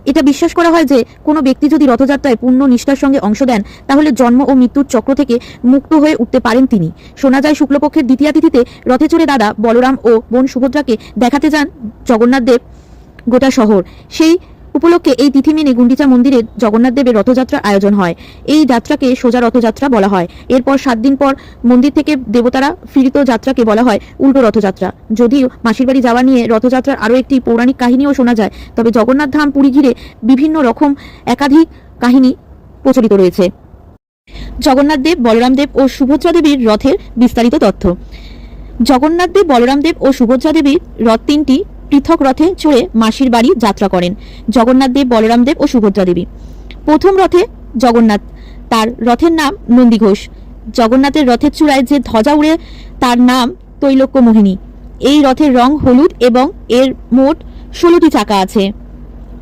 এটা বিশ্বাস করা হয় যে কোনো ব্যক্তি যদি রথযাত্রায় পূর্ণ নিষ্ঠার সঙ্গে অংশ দেন তাহলে জন্ম ও মৃত্যুর চক্র থেকে মুক্ত হয়ে উঠতে পারেন তিনি। শোনা যায় শুক্লপক্ষের দ্বিতীয়া তিথিতে রথে চড়ে দাদা বলরাম ও বোন সুভদ্রাকে দেখাতে যান জগন্নাথ দেব গোটা শহর। সেই উপলক্ষে এই তিথি মেনে গুন্ডিচা মন্দিরে জগন্নাথ দেবের রথযাত্রার আয়োজন হয়। এই যাত্রাকে সোজা রথযাত্রা বলা হয়। এরপর 7 দিন পর মন্দির থেকে দেবতারা ফিরিত যাত্রাকে বলা হয় উল্টো রথযাত্রা। যদিও মাসির বাড়ি যাওয়া নিয়ে রথযাত্রার আরও একটি পৌরাণিক কাহিনীও শোনা যায়, তবে জগন্নাথ ধাম পুরী ঘিরে বিভিন্ন রকম একাধিক কাহিনী প্রচলিত রয়েছে। জগন্নাথ দেব, বলরাম দেব ও সুভদ্রা দেবীর রথের বিস্তারিত তথ্য। জগন্নাথ দেব, বলরাম দেব ও সুভদ্রা দেবীর রথ তিনটি পৃথক রথে চড়ে মাসির বাড়ি যাত্রা করেন জগন্নাথ দেব, বলরাম দেব ও সুভদ্রা দেবী। প্রথম রথে জগন্নাথ, তার রথের নাম নন্দীঘোষ। জগন্নাথের রথের চূড়ায় যে ধ্বজা উড়ে তার নাম তৈলক্য মোহিনী। এই রথের রং হলুদ এবং এর মোট 16টি চাকা আছে।